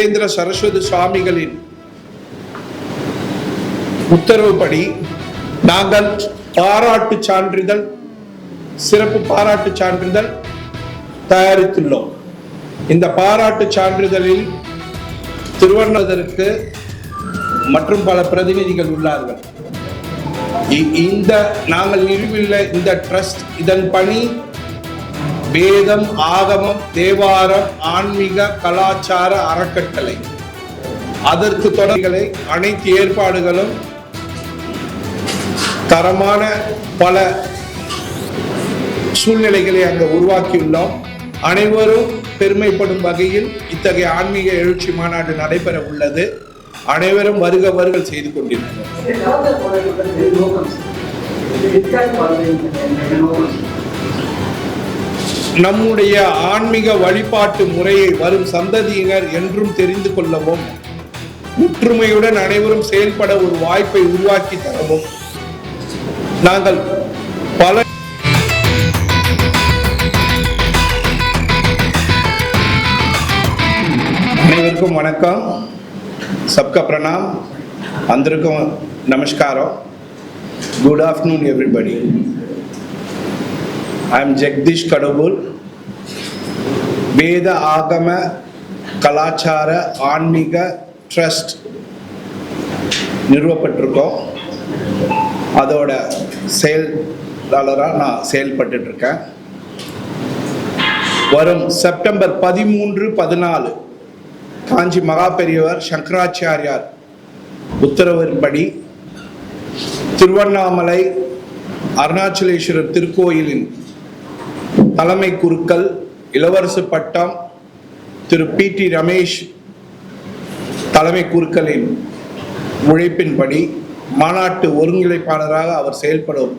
விஜேந்திர சரஸ்வதி சுவாமிகளின் உத்தரவுப்படி நாங்கள் பாராட்டு சான்றிதழ், சிறப்பு பாராட்டு சான்றிதழ் தயாரித்துள்ளோம். இந்த பாராட்டு சான்றிதழில் திருவண்ணாமலைக்கு மற்றும் பல பிரதிநிதிகள் உள்ளார்கள். இந்த நாங்கள் நிறுவியுள்ள இந்த ட்ரஸ்ட், இதன் பணி வேதம், ஆகமம், தேவாரம், ஆன்மீக, கலாச்சார அறக்கட்டளை. அதற்கு தொடர்களை அனைத்து ஏற்பாடுகளும் தரமான பல சூழ்நிலைகளை அங்கு உருவாக்கியுள்ளோம். அனைவரும் பெருமைப்படும் வகையில் இத்தகைய ஆன்மீக எழுச்சி மாநாடு நடைபெற உள்ளது. அனைவரும் வருக வருக செய்து கொண்டிருக்கிறோம். நம்முடைய ஆன்மீக வழிபாட்டு முறையை வரும் சந்ததியினர் என்றும் தெரிந்து கொள்ளவும், ஒற்றுமையுடன் அனைவரும் செயல்பட ஒரு வாய்ப்பை உருவாக்கி தரவும் நாங்கள் பல அனைவருக்கும் வணக்கம், சப்கா பிரணாம், அந்தருக்கும் நமஸ்காரம். Good afternoon everybody. I am Jagdish Kadabul. வேத ஆகம கலாச்சார ஆன்மீக ட்ரஸ்ட் நிறுவப்பட்டிருக்கோம். அதோட செயலாளராக நான் செயல்பட்டு இருக்கேன். வரும் செப்டம்பர் 13, 14 காஞ்சி மகா பெரியவர் சங்கராச்சாரியார் உத்தரவின்படி திருவண்ணாமலை அருணாச்சலேஸ்வரர் திருக்கோயிலின் தலைமை குருக்கள் இளவரசு பட்டம் திரு PT ரமேஷ் தலைமை குருக்களின் உழைப்பின்படி மாநாட்டு ஒருங்கிணைப்பாளராக அவர் செயல்படும்,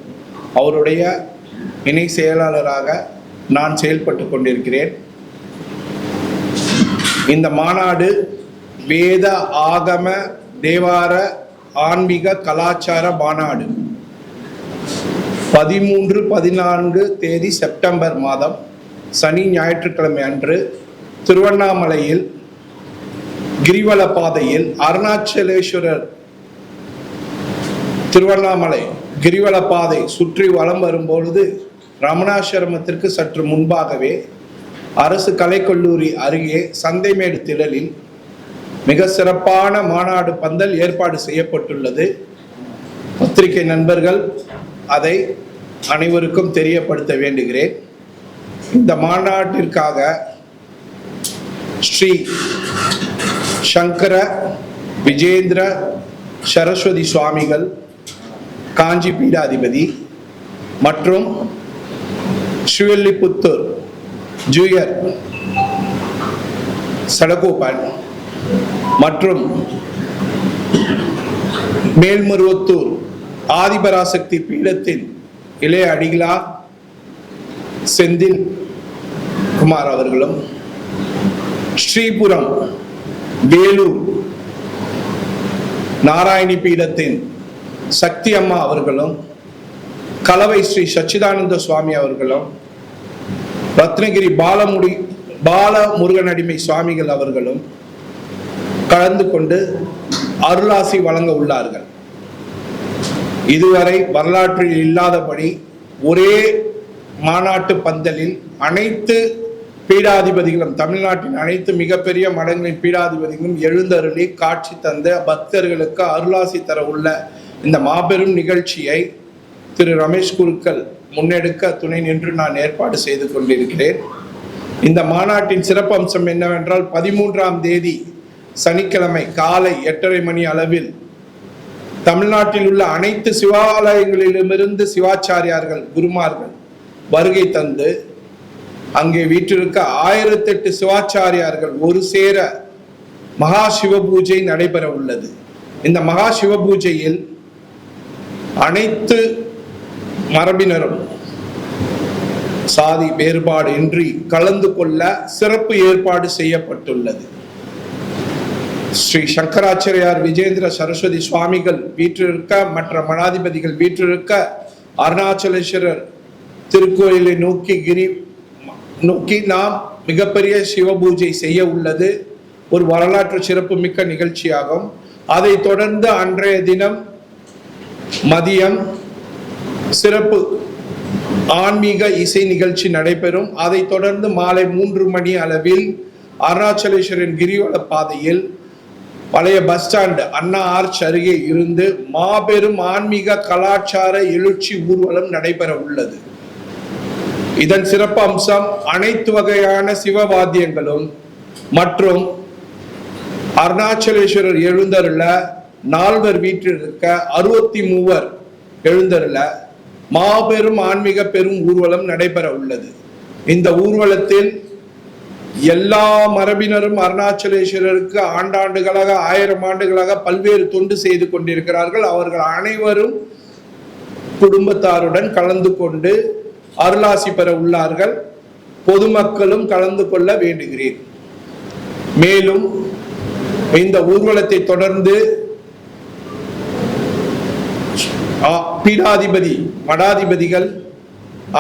அவருடைய இணை செயலாளராக நான் செயல்பட்டு கொண்டிருக்கிறேன். இந்த மாநாடு வேத ஆகம தேவார ஆன்மீக கலாச்சார மாநாடு 13, 14 தேதி செப்டம்பர் மாதம் சனி ஞாயிற்றுக்கிழமை அன்று திருவண்ணாமலையில் கிரிவல பாதையில் அருணாச்சலேஸ்வரர் திருவண்ணாமலை கிரிவல பாதை சுற்றி வலம் வரும்பொழுது ரமணாசிரமத்திற்கு சற்று முன்பாகவே அரசு கலைக்கல்லூரி அருகே சந்தைமேடு திடலில் மிக சிறப்பான மாநாடு பந்தல் ஏற்பாடு செய்யப்பட்டுள்ளது. பத்திரிகை நண்பர்கள் அதை அனைவருக்கும் தெரியப்படுத்த வேண்டுகிறேன். இந்த மாநாட்டிற்காக ஸ்ரீ சங்கர விஜேந்திர சரஸ்வதி சுவாமிகள் காஞ்சி பீடாதிபதி மற்றும் ஸ்ரீவில்லிபுத்தூர் ஜூயர் சடகோபால் மற்றும் மேல்மருவத்தூர் ஆதிபராசக்தி பீடத்தின் இளைய அடிகளார் செந்தில் குமார் அவர்களும், ஸ்ரீபுரம் வேலூர் நாராயணி பீடத்தின் சக்தி அம்மா அவர்களும், கலவை ஸ்ரீ சச்சிதானந்த சுவாமி அவர்களும், ரத்னகிரி பாலமுருகனடிமை சுவாமிகள் அவர்களும் கலந்து கொண்டு அருளாசி வழங்க உள்ளார்கள். இதுவரை வரலாற்றில் இல்லாதபடி ஒரே மாநாட்டு பந்தலில் அனைத்து பீடாதிபதிகளும், தமிழ்நாட்டின் அனைத்து மிகப்பெரிய மடங்களின் பீடாதிபதிகளும் எழுந்தருளி காட்சி தந்த பக்தர்களுக்கு அருளாசி தர உள்ள இந்த மாபெரும் நிகழ்ச்சியை திரு ரமேஷ் குருக்கள் முன்னெடுக்க துணை நின்று நான் ஏற்பாடு செய்து கொண்டிருக்கிறேன். இந்த மாநாட்டின் சிறப்பம்சம் என்னவென்றால் 13ஆம் தேதி சனிக்கிழமை காலை 8:30 மணி அளவில் தமிழ்நாட்டில் உள்ள அனைத்து சிவாலயங்களிலுமிருந்து சிவாச்சாரியார்கள், குருமார்கள் வருகை தந்து அங்கே வீற்றிருக்க 1008 சிவாச்சாரியார்கள் ஒரு சேர மகா சிவ பூஜை நடைபெற உள்ளது. இந்த மகா சிவ பூஜையில் அனைத்து மரபினரும் சாதி வேறுபாடு இன்றி கலந்து கொள்ள சிறப்பு ஏற்பாடு செய்யப்பட்டுள்ளது. ஸ்ரீ சங்கராச்சாரியார் விஜேந்திர சரஸ்வதி சுவாமிகள் வீற்றிருக்க, மற்ற மடாதிபதிகள் வீற்றிருக்க, அருணாச்சலேஸ்வரர் திருக்கோயிலை நோக்கி நாம் மிகப்பெரிய சிவ பூஜை செய்ய உள்ளது. ஒரு வரலாற்று சிறப்பு மிக்க நிகழ்ச்சியாகும். அதை தொடர்ந்து அன்றைய தினம் மதியம் சிறப்பு ஆன்மீக இசை நிகழ்ச்சி நடைபெறும். அதை தொடர்ந்து மாலை 3 மணி அளவில் அருணாச்சலேஸ்வரன் கிரிவல பாதையில் பழைய பஸ் ஸ்டாண்ட் அண்ணா ஆர்ச் அருகே இருந்து மாபெரும் ஆன்மீக கலாச்சார எழுச்சி ஊர்வலம் நடைபெற உள்ளது. இதன் சிறப்பு அம்சம் அனைத்து வகையான சிவவாத்தியங்களும் மற்றும் அருணாச்சலேஸ்வரர் எழுந்தருள 4 வீட்டில் இருக்க 63 எழுந்தருள மாபெரும் ஆன்மீக பெரும் ஊர்வலம் நடைபெற உள்ளது. இந்த ஊர்வலத்தில் எல்லா மரபினரும் அருணாச்சலேஸ்வரருக்கு ஆண்டாண்டுகளாக 1000 ஆண்டுகளாக பல்வேறு தொண்டு செய்து கொண்டிருக்கிறார்கள். அவர்கள் அனைவரும் குடும்பத்தாருடன் கலந்து கொண்டு அருளாசி பெற உள்ளார்கள். பொதுமக்களும் கலந்து கொள்ள வேண்டுகிறேன். மேலும் இந்த ஊர்வலத்தை தொடர்ந்து பீடாதிபதி மடாதிபதிகள்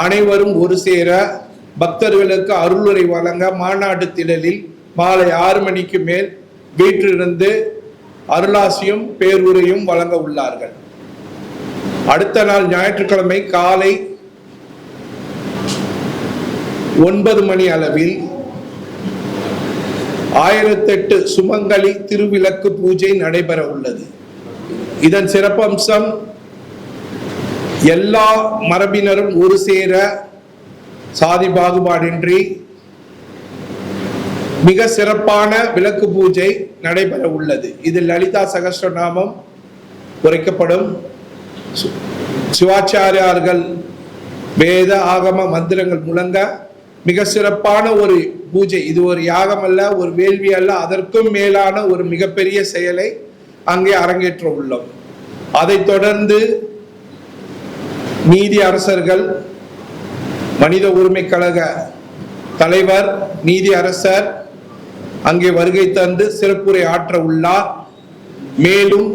அனைவரும் ஒரு சேர பக்தர்களுக்கு அருளுரை வழங்க மாநாடு திடலில் மாலை 6 மணிக்கு மேல் வீட்டிலிருந்து அருளாசியும் பேருரையும் வழங்க உள்ளார்கள். அடுத்த நாள் ஞாயிற்றுக்கிழமை காலை 9 மணி அளவில் 1008 சுமங்கலி திருவிளக்கு பூஜை நடைபெற உள்ளது. இதன் சிறப்பம்சம் எல்லா மரபினரும் ஒரு சேர சாதி பாகுபாடின்றி மிக சிறப்பான விளக்கு பூஜை நடைபெற உள்ளது. இதில் லலிதா சகஸ்ரநாமம் உரைக்கப்படும். சிவாச்சாரியார்கள் வேத ஆகம மந்திரங்கள் முழங்க மிக சிறப்பான ஒரு பூஜை. இது ஒரு யாகம் அல்ல, ஒரு வேள்வி அல்ல, அதற்கும் மேலான ஒரு மிகப்பெரிய செயலை அங்கே அரங்கேற்ற உள்ளோம். அதைத் தொடர்ந்து நீதி அரசர்கள், மனித உரிமை கழக தலைவர், நீதி அரசர் அங்கே வருகை தந்து சிறப்புரை ஆற்ற உள்ளார். மேலும்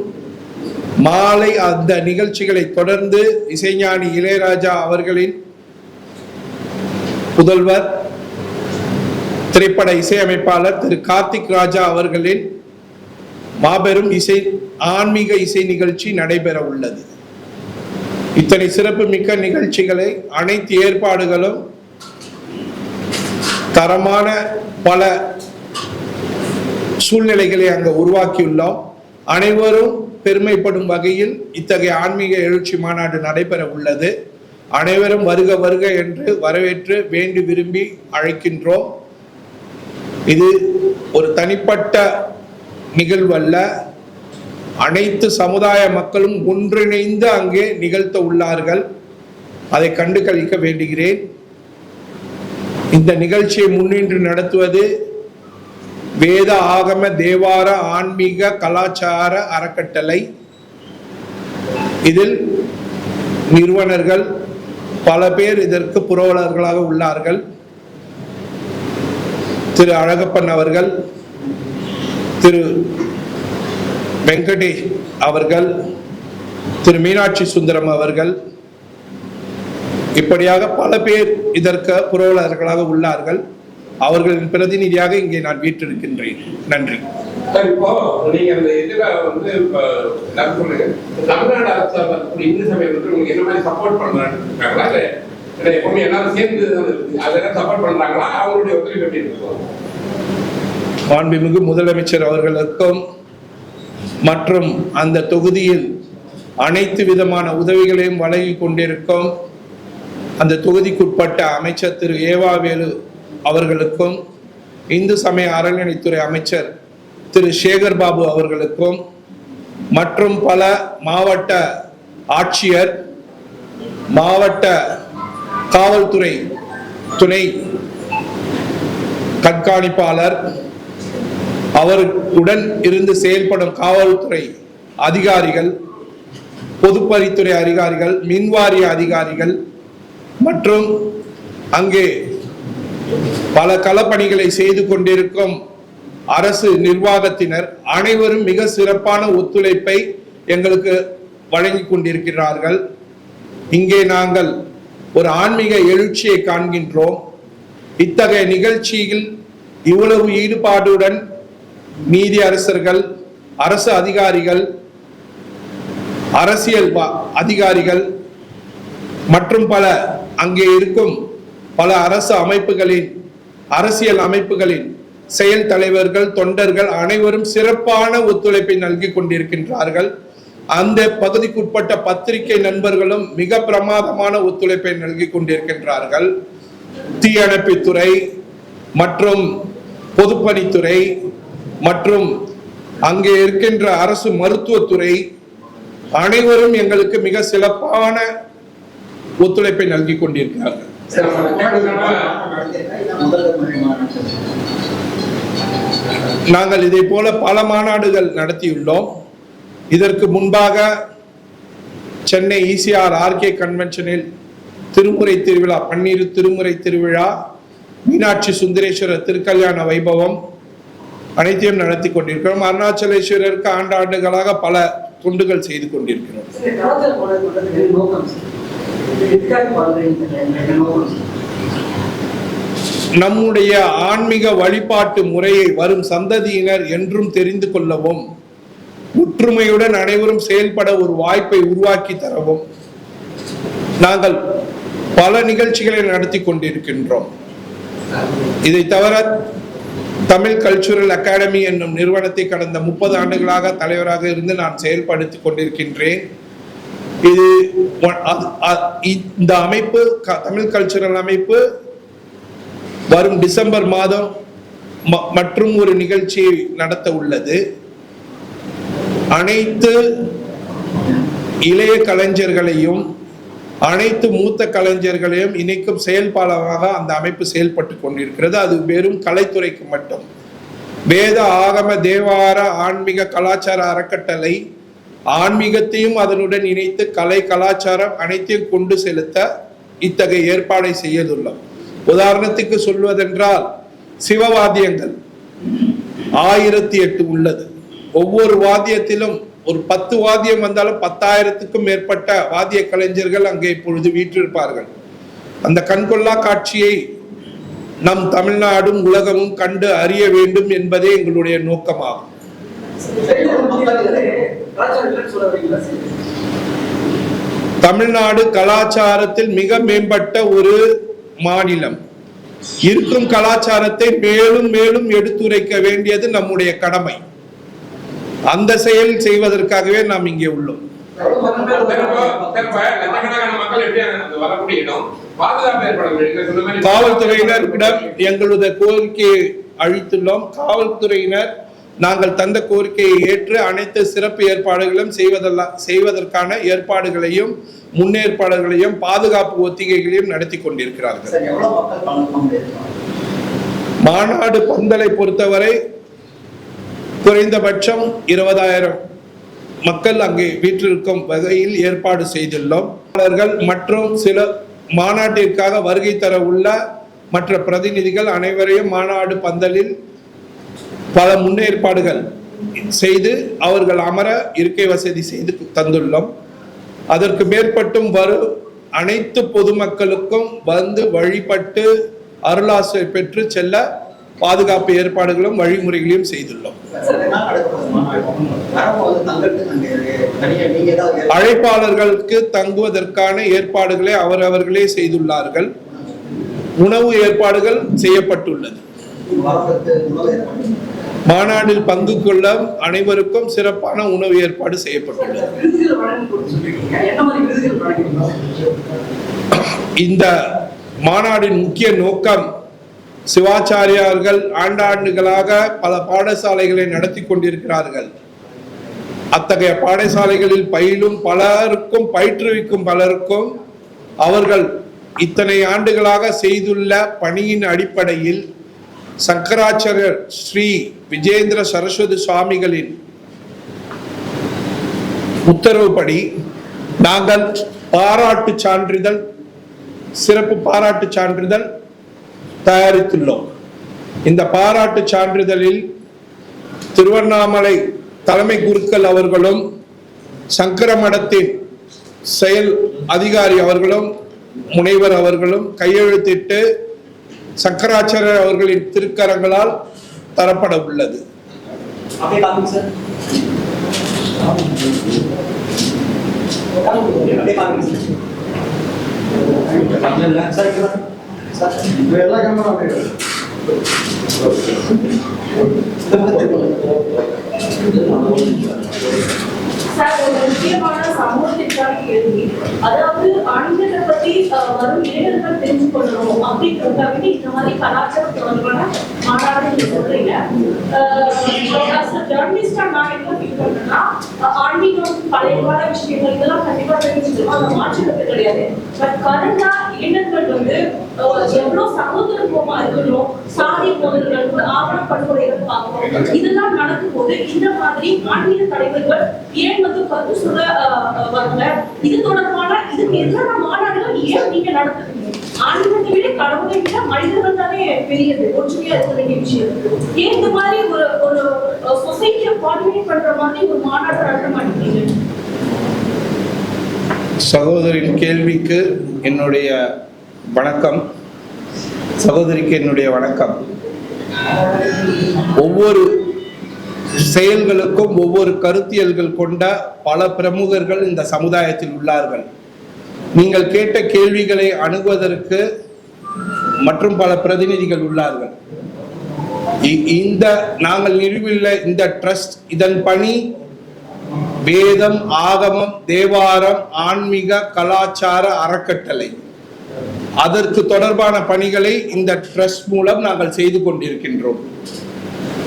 மாலை அந்த நிகழ்ச்சிகளை தொடர்ந்து இசைஞானி இளையராஜா அவர்களின் புதல்வர் திரைப்பட இசையமைப்பாளர் திரு கார்த்திக் ராஜா அவர்களின் மாபெரும் ஆன்மீக இசை நிகழ்ச்சி நடைபெற உள்ளது. இத்தனை சிறப்பு மிக்க நிகழ்ச்சிகளை அனைத்து ஏற்பாடுகளும் தரமான பல சூழ்நிலைகளை அங்கு உருவாக்கியுள்ளோம். அனைவரும் பெருமைப்படும் வகையில் இத்தகைய ஆன்மீக எழுச்சி மாநாடு நடைபெற உள்ளது. அனைவரும் வருக வருக என்று வரவேற்று வேண்டி விரும்பி அழைக்கின்றோம். இது ஒரு தனிப்பட்ட நிகழ்வல்ல, அனைத்து சமுதாய மக்களும் ஒன்றிணைந்து அங்கே நிகழ்த்த உள்ளார்கள். அதை கண்டு கழிக்க வேண்டுகிறேன். இந்த நிகழ்ச்சியை முன்னின்று நடத்துவது வேத ஆகம தேவார ஆன்மீக கலாச்சார அறக்கட்டளை. இதில் நிறுவனர்கள் பல பேர் இதற்கு புரவலர்களாக உள்ளார்கள். திரு அழகப்பன் அவர்கள், திரு வெங்கடேஷ் அவர்கள், திரு மீனாட்சி சுந்தரம் அவர்கள், இப்படியாக பல பேர் இதற்கு புரவலர்களாக உள்ளார்கள். அவர்களின் பிரதிநிதியாக இங்கே நான் வீற்றிருக்கின்றேன். நன்றி. இப்போ நீங்க அந்த இதுல வந்து தமிழ்நாடு அரசு இந்து சமயம் வந்து உங்களுக்கு என்ன மாதிரி சப்போர்ட் பண்றாங்களா? இல்ல எப்பவுமே எல்லாரும் சேர்ந்து அதெல்லாம் சப்போர்ட் பண்றாங்களா? அவங்களுடைய ஒத்துழைப்பு எப்படி இருக்கும்? மாண்புமிகு முதலமைச்சர் அவர்களுக்கும் மற்றும் அந்த தொகுதியில் அனைத்து விதமான உதவிகளையும் வழங்கி கொண்டிருக்கும் அந்த தொகுதிக்குட்பட்ட அமைச்சர் திரு ஏவாவேலு அவர்களுக்கும், இந்து சமய அறநிலைத்துறை அமைச்சர் திரு சேகர் பாபு அவர்களுக்கும் மற்றும் பல மாவட்ட ஆட்சியர், மாவட்ட காவல்துறை துணை கண்காணிப்பாளர், அவருடன் இருந்து செயல்படும் காவல்துறை அதிகாரிகள், பொதுப்பணித்துறை அதிகாரிகள், மின்வாரிய அதிகாரிகள் மற்றும் அங்கே பல களப்பணிகளை செய்து கொண்டிருக்கும் அரசு நிர்வாகத்தினர் அனைவரும் மிக சிறப்பான ஒத்துழைப்பை எங்களுக்கு வழங்கி கொண்டிருக்கிறார்கள். இங்கே நாங்கள் ஒரு ஆன்மீக எழுச்சியை காண்கின்றோம். இத்தகைய நிகழ்ச்சியில் இவ்வளவு ஈடுபாடுடன் நீதி அரசர்கள், அரசு அதிகாரிகள், அரசியல் அதிகாரிகள் மற்றும் பல அங்கே இருக்கும் பல அரசு அமைப்புகளின், அரசியல் அமைப்புகளின் செயல் தலைவர்கள், தொண்டர்கள் அனைவரும் சிறப்பான ஒத்துழைப்பை நல்கி கொண்டிருக்கின்றார்கள். அந்த பகுதிக்குட்பட்ட பத்திரிகை நண்பர்களும் மிக பிரமாதமான ஒத்துழைப்பை நல்கி கொண்டிருக்கின்றார்கள். தீயணைப்புத்துறை மற்றும் பொதுப்பணித்துறை மற்றும் அங்கே இருக்கின்ற அரசு மருத்துவத்துறை அனைவரும் எங்களுக்கு மிக சிறப்பான ஒத்துழைப்பை நல்கி கொண்டிருக்கிறார்கள். நாங்கள் இதை போல பல மாநாடுகள் நடத்தியுள்ளோம். இதற்கு முன்பாக சென்னை ECR RK கன்வென்ஷனில் திருமுறை திருவிழா, பன்னீர் திருமுறை திருவிழா, மீனாட்சி சுந்தரேஸ்வரர் திருக்கல்யாண வைபவம் அனைத்தையும் நடத்தி கொண்டிருக்கிறோம். அருணாச்சலேஸ்வரருக்கு ஆண்டாண்டுகளாக பல தொண்டுகள் செய்து கொண்டிருக்கிறோம். நம்முடைய ஆன்மீக வழிபாட்டு முறையை வரும் சந்ததியினர் என்றும் தெரிந்து கொள்ளவும், ஒற்றுமையுடன் அனைவரும் செயல்பட ஒரு வாய்ப்பை உருவாக்கி தரவும் நாங்கள் பல நிகழ்ச்சிகளை நடத்தி கொண்டிருக்கின்றோம். இதை தவிர தமிழ் கல்ச்சுரல் அகாடமி என்னும் நிறுவனத்தை கடந்த 30 ஆண்டுகளாக தலைவராக இருந்து நான் செயல்படுத்தி கொண்டிருக்கின்றேன். இந்த அமைப்பு, தமிழ் கல்ச்சுரல் அமைப்பு, வரும் டிசம்பர் மாதம் மற்றும் ஒரு நிகழ்ச்சியை நடத்த உள்ளது. அனைத்து இளைய கலைஞர்களையும் அனைத்து மூத்த கலைஞர்களையும் இணைக்கும் செயல்பாடாக அந்த அமைப்பு செயல்பட்டு கொண்டிருக்கிறது. அது வெறும் கலைத்துறைக்கு மட்டும். வேத ஆகம தேவார ஆன்மீக கலாச்சார அறக்கட்டளை ஆன்மீகத்தையும் அதனுடன் இணைத்து கலை கலாச்சாரம் அனைத்தையும் கொண்டு செலுத்த இத்தகைய ஏற்பாடை செய்துள்ளோம். உதாரணத்துக்கு சொல்வதென்றால் சிவவாத்தியங்கள் 1008 உள்ளது. ஒவ்வொரு வாத்தியத்திலும் ஒரு 10 வாத்தியம் வந்தாலும் 10,000க்கும் மேற்பட்ட வாத்திய கலைஞர்கள் அங்கே இப்பொழுது வீற்றிருப்பார்கள். அந்த கண்கொள்ளா காட்சியை நம் தமிழ்நாடும் உலகமும் கண்டு அறிய வேண்டும் என்பதே எங்களுடைய நோக்கமாகும். தமிழ்நாடு கலாச்சாரத்தில் மிக மேம்பட்ட ஒரு மாநிலம். இருக்கும் கலாச்சாரத்தை மேலும் மேலும் எடுத்துரைக்க வேண்டியது நம்முடைய கடமை. அந்த செயல் செய்வதற்காகவே நாம் இங்கே உள்ளோம். காவல்துறையினரிடம் எங்களுடைய கோரிக்கையை அளித்துள்ளோம். காவல்துறையினர் நாங்கள் தந்த கோரிக்கையை ஏற்று அனைத்து சிறப்பு ஏற்பாடுகளும் செய்வதற்கான ஏற்பாடுகளையும் முன்னேற்பாடுகளையும் பாதுகாப்பு ஒத்திகைகளையும் நடத்தி கொண்டிருக்கிறார்கள். மாநாடு பந்தலை பொறுத்தவரை குறைந்தபட்சம் 20,000 மக்கள் அங்கே வீற்றிருக்கும் வகையில் ஏற்பாடு செய்துள்ளோம். மற்றும் சில மாநாட்டிற்காக வருகை தர உள்ள மற்ற பிரதிநிதிகள் அனைவரையும் மாநாடு பந்தலில் பல முன்னேற்பாடுகள் செய்து அவர்கள் அமர இருக்கை வசதி செய்து தந்துள்ளோம். அதற்கு மேற்பட்டும் வரும் அனைத்து பொதுமக்களுக்கும் வந்து வழிபட்டு அருளாசை பெற்று செல்ல பாதுகாப்பு ஏற்பாடுகளும் வழிமுறைகளையும் செய்துள்ளோம். அழைப்பாளர்களுக்கு தங்குவதற்கான ஏற்பாடுகளை அவர்களே செய்துள்ளார்கள். உணவு ஏற்பாடுகள் செய்யப்பட்டுள்ளது. மாநாட்டில் பங்கு கொள்ள அனைவருக்கும் சிறப்பான உணவு ஏற்பாடு செய்யப்பட்டுள்ளது. இந்த மாநாட்டின் முக்கிய நோக்கம், சிவாச்சாரியார்கள் ஆண்டாண்டுகளாக பல பாடசாலைகளை நடத்தி கொண்டிருக்கிறார்கள். அத்தகைய பாடசாலைகளில் பயிலும் பலருக்கும் பயிற்றுவிக்கும் பலருக்கும் அவர்கள் இத்தனை ஆண்டுகளாக செய்துள்ள பணியின் அடிப்படையில் சங்கராச்சாரியர் ஸ்ரீ விஜேந்திர சரஸ்வதி சுவாமிகளின் உத்தரவுப்படி நாங்கள் பாராட்டு சான்றிதழ், சிறப்பு பாராட்டு சான்றிதழ் தயாரித்துள்ளோம். இந்த பாராட்டு சான்றிதழில் திருவண்ணாமலை தலைமை குருக்கள் அவர்களும் சங்கர மடத்தின் செயல் அதிகாரி அவர்களும் முனைவர் அவர்களும் கையெழுத்திட்டு சங்கராச்சாரியர் அவர்களின் திருக்கரங்களால் தரப்பட உள்ளது. அப்படியே காமிங்க சார். அப்படியே காமிங்க சார். சார் எல்லா கேமரா சார், ஒரு முக்கியமான சமூகத்திற்கான கேள்வி. அதாவது ஆண்களை பத்தி வரும் இளைஞர்கள் தெரிஞ்சு கொள்ளணும் அப்படின்றதுக்காக இந்த மாதிரி கலாச்சார தொடர்பான மாநாடு நீங்க சொல்றீங்க. ஜேர்னலிஸ்டா நான் என்ன ஃபீல் பண்றேன்னா, ஆன்மீகம் பழைய கால விஷயங்கள் இதெல்லாம் கண்டிப்பா தெரிஞ்சுக்கணும், அந்த மாற்றுறது கிடையாது. பட் கரண்டா இளைஞர்கள் வந்து எவ்வளவு சகோதரத்துவமா இருக்கணும், சாதி மோதல்கள், ஆவண படுகொலைகள் பார்க்கிறோம். இதெல்லாம் நடக்கும் போது இந்த மாதிரி ஆன்மீக தலைவர்கள் ஏன் வந்து கருத்து சொல்ல வரல? இது தொடர்பான இதுக்கு எதிரான மாநாடுகள் ஏன் நீங்க நடத்துறீங்க? ஆன்மீகத்தை விட கடவுளை விட மனிதர்கள் தானே பெரியது, ஒற்றுமையா இருக்க வேண்டிய விஷயம். ஏன் இந்த மாதிரி ஒரு சொசைட்டியை கோஆர்டினேட் பண்ற மாதிரி ஒரு மாநாடு நடத்த மாட்டேங்கிறீங்க? சகோதரின் கேள்விக்கு என்னுடைய வணக்கம். சகோதரிக்கு என்னுடைய வணக்கம். ஒவ்வொரு செயல்களுக்கும் ஒவ்வொரு கருத்தியல்கள் கொண்ட பல பிரமுகர்கள் இந்த சமுதாயத்தில் உள்ளார்கள். நீங்கள் கேட்ட கேள்விகளை அணுகுவதற்கு மற்றும் பல பிரதிநிதிகள் உள்ளார்கள். இந்த நாங்கள் நிறுவியுள்ள இந்த ட்ரஸ்ட், இதன் பணி வேதம், ஆகமம், தேவாரம், ஆன்மீக கலாச்சார அறக்கட்டளை, அதற்கு தொடர்பான பணிகளை இந்த ட்ரஸ்ட் மூலம் நாங்கள் செய்து கொண்டிருக்கின்றோம்.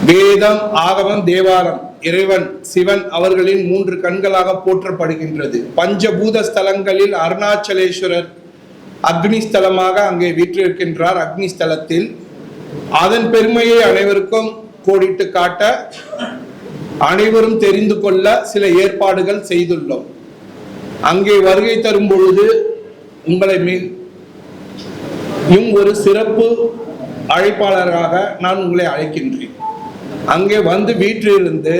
வேதம், ஆகமம், தேவாரம் இறைவன் சிவன் அவர்களின் 3 கண்களாக போற்றப்படுகின்றது. பஞ்சபூத ஸ்தலங்களில் அருணாச்சலேஸ்வரர் அக்னி ஸ்தலமாக அங்கே வீற்றிருக்கின்றார். அக்னி ஸ்தலத்தில் அதன் பெருமையை அனைவருக்கும் கோடிட்டு காட்ட, அனைவரும் தெரிந்து கொள்ள சில ஏற்பாடுகள் செய்துள்ளோம். அங்கே வருகை தரும் பொழுது உங்களை ஒரு சிறப்பு அழைப்பாளராக நான் உங்களை அழைக்கின்றேன். அங்கே வந்து வீட்டிலிருந்து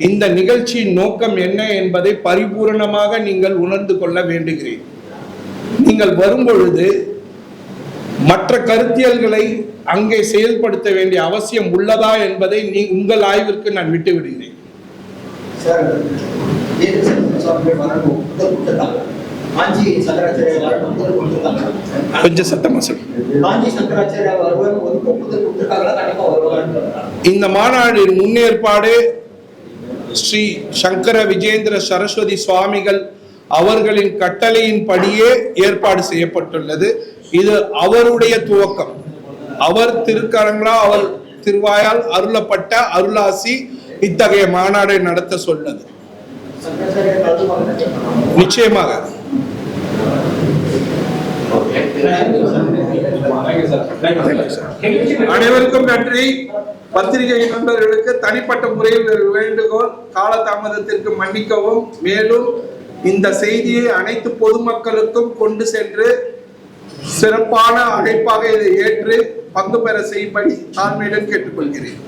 இந்த நிகழ்ச்சியின் நோக்கம் என்ன என்பதை பரிபூரணமாக நீங்கள் உணர்ந்து கொள்ள வேண்டுகிறேன். நீங்கள் வரும்பொழுது மற்ற கருத்தியல்களை அங்கே செயல்படுத்த வேண்டிய அவசியம் உள்ளதா என்பதை உங்கள் ஆய்விற்கு நான் விட்டு விடுகிறேன். கொஞ்சம் சத்தமா இந்த மாநாடின் முன்னேற்பாடு ஸ்ரீ சங்கர விஜேந்திர சரஸ்வதி சுவாமிகள் அவர்களின் கட்டளையின் படியே ஏற்பாடு செய்யப்பட்டுள்ளது. இது அவருடைய துவக்கம். அவர் திருக்கரங்களா, அவர் திருவாயால் அருளப்பட்ட அருளாசி இத்தகைய மாநாடை நடத்த சொன்னது. நிச்சயமாக அனைவருக்கும் நன்றி. பத்திரிகை நண்பர்களுக்கு தனிப்பட்ட முறையில் வேண்டுகோள், காலதாமதத்திற்கு மன்னிக்கவும். மேலும் இந்த செய்தியை அனைத்து பொதுமக்களுக்கும் கொண்டு சென்று சிறப்பான அழைப்பாக இதை ஏற்று பங்கு பெற செய்யும்படி தாழ்மையுடன் கேட்டுக்கொள்கிறேன்.